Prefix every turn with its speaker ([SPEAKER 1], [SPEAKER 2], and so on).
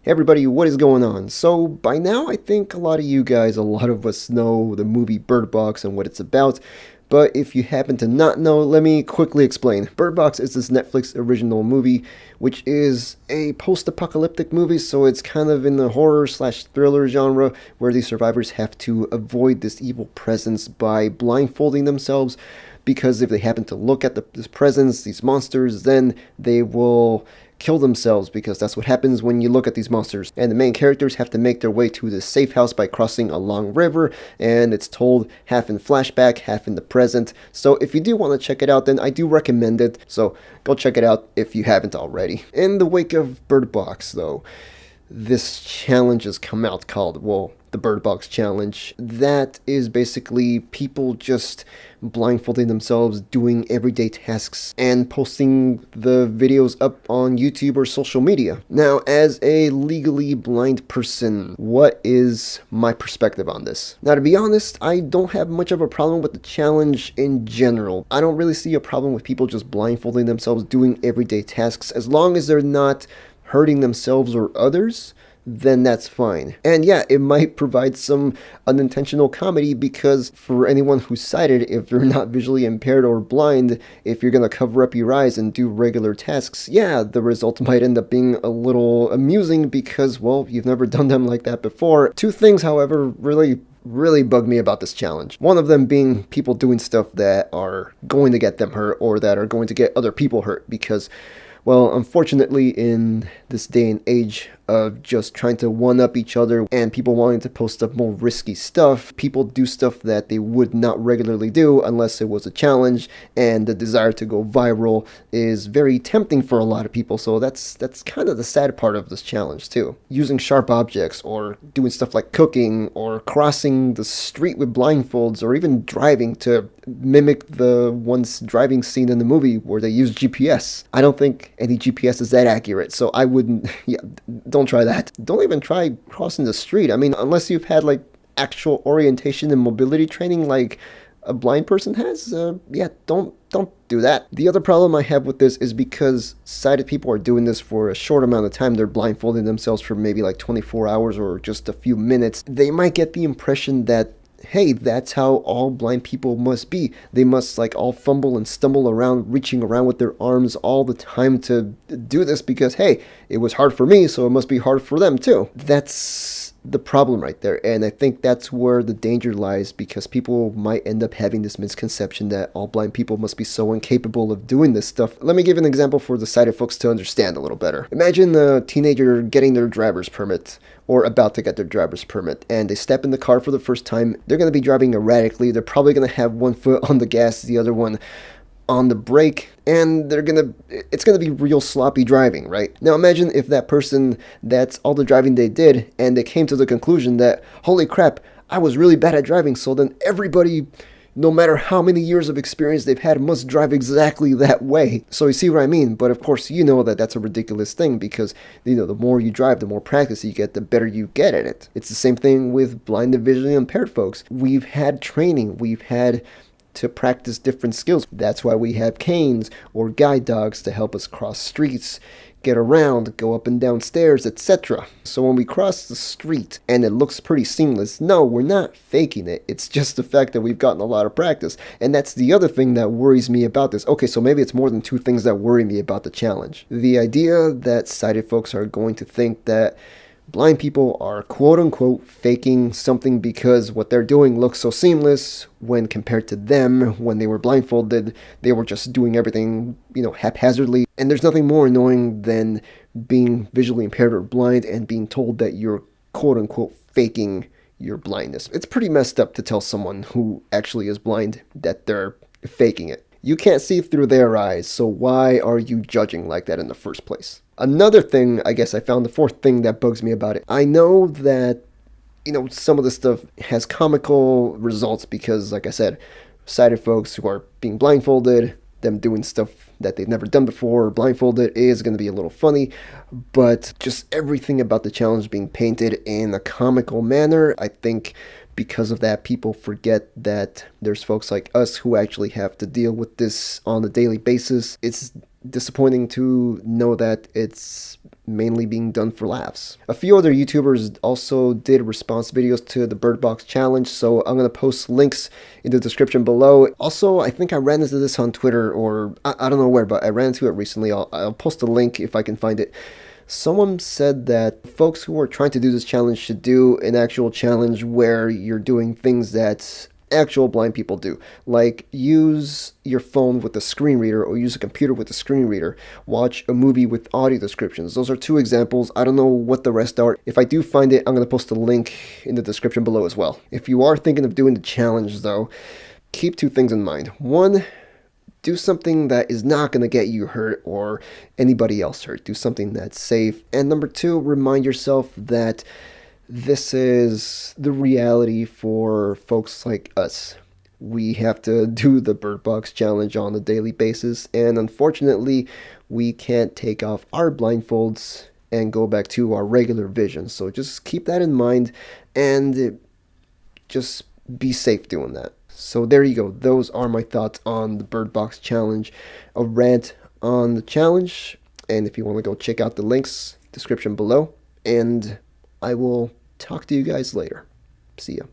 [SPEAKER 1] Hey everybody, what is going on? So, by now, I think a lot of us know the movie Bird Box and what it's about. But if you happen to not know, let me quickly explain. Bird Box is this Netflix original movie, which is a post-apocalyptic movie, so it's kind of in the horror slash thriller genre, where these survivors have to avoid this evil presence by blindfolding themselves, because if they happen to look at this presence, these monsters, then they will kill themselves, because that's what happens when you look at these monsters. And the main characters have to make their way to this safe house by crossing a long river, and it's told half in flashback, half in the present. So if you do want to check it out, then I do recommend it. So go check it out if you haven't already. In the wake of Bird Box, though, this challenge has come out called, well, the Bird Box Challenge. That is basically people just blindfolding themselves, doing everyday tasks, and posting the videos up on YouTube or social media. Now, as a legally blind person, what is my perspective on this? Now, to be honest, I don't have much of a problem with the challenge in general. I don't really see a problem with people just blindfolding themselves, doing everyday tasks, as long as they're not hurting themselves or others, then that's fine. And yeah, it might provide some unintentional comedy, because for anyone who's sighted, if you're not visually impaired or blind, if you're gonna cover up your eyes and do regular tasks, yeah, the result might end up being a little amusing because, well, you've never done them like that before. Two things, however, really bug me about this challenge. One of them being people doing stuff that are going to get them hurt, or that are going to get other people hurt, because, well, unfortunately, in this day and age of just trying to one-up each other and people wanting to post up more risky stuff, people do stuff that they would not regularly do unless it was a challenge, and the desire to go viral is very tempting for a lot of people. So that's kind of the sad part of this challenge too. Using sharp objects, or doing stuff like cooking, or crossing the street with blindfolds, or even driving to mimic the once driving scene in the movie where they use GPS. I don't think any GPS is that accurate, so I wouldn't, yeah, don't try that. Don't even try crossing the street. I mean, unless you've had like actual orientation and mobility training like a blind person has, yeah, don't do that. The other problem I have with this is because sighted people are doing this for a short amount of time. They're blindfolding themselves for maybe like 24 hours or just a few minutes. They might get the impression that, hey, that's how all blind people must be. They must like all fumble and stumble around, reaching around with their arms all the time to do this because, hey, it was hard for me, so it must be hard for them too. That's the problem right there, and I think that's where the danger lies, because people might end up having this misconception that all blind people must be so incapable of doing this stuff. Let me give an example for the sighted folks to understand a little better. Imagine a teenager getting their driver's permit, or about to get their driver's permit, and they step in the car for the first time. They're going to be driving erratically. They're probably going to have one foot on the gas, the other one on the brake, and it's gonna be real sloppy driving, right? Now imagine if that person, that's all the driving they did, and they came to the conclusion that, holy crap, I was really bad at driving, so then everybody, no matter how many years of experience they've had, must drive exactly that way. So you see what I mean? But of course, you know that that's a ridiculous thing, because, you know, the more you drive, the more practice you get, the better you get at it. It's the same thing with blind and visually impaired folks. We've had training, we've had to practice different skills. That's why we have canes or guide dogs to help us cross streets, get around, go up and down stairs, etc. So when we cross the street and it looks pretty seamless, no, we're not faking it. It's just the fact that we've gotten a lot of practice. And that's the other thing that worries me about this. Okay, so maybe it's more than two things that worry me about the challenge. The idea that sighted folks are going to think that blind people are quote-unquote faking something because what they're doing looks so seamless, when compared to them, when they were blindfolded, they were just doing everything, you know, haphazardly. And there's nothing more annoying than being visually impaired or blind and being told that you're quote-unquote faking your blindness. It's pretty messed up to tell someone who actually is blind that they're faking it. You can't see through their eyes, so why are you judging like that in the first place? Another thing, I guess I found the fourth thing that bugs me about it. I know that, you know, some of this stuff has comical results because, like I said, sighted folks who are being blindfolded, them doing stuff that they've never done before, blindfolded, is going to be a little funny, but just everything about the challenge being painted in a comical manner, I think because of that, people forget that there's folks like us who actually have to deal with this on a daily basis. It's disappointing to know that it's mainly being done for laughs. A few other YouTubers also did response videos to the Bird Box Challenge, so I'm going to post links in the description below. Also, I think I ran into this on Twitter, or I don't know where, but I ran into it recently. I'll post a link if I can find it. Someone said that folks who are trying to do this challenge should do an actual challenge where you're doing things that actual blind people do, like use your phone with a screen reader or use a computer with a screen reader, watch a movie with audio descriptions. Those are two examples. I don't know what the rest are. If I do find it, I'm going to post a link in the description below as well. If you are thinking of doing the challenge though, keep two things in mind. One, do something that is not going to get you hurt or anybody else hurt. Do something that's safe. And number two, remind yourself that this is the reality for folks like us. We have to do the Bird Box Challenge on a daily basis, and unfortunately, we can't take off our blindfolds and go back to our regular vision. So just keep that in mind and just be safe doing that. So there you go. Those are my thoughts on the Bird Box Challenge, a rant on the challenge. And if you want to go check out the links, description below. And I will talk to you guys later. See ya.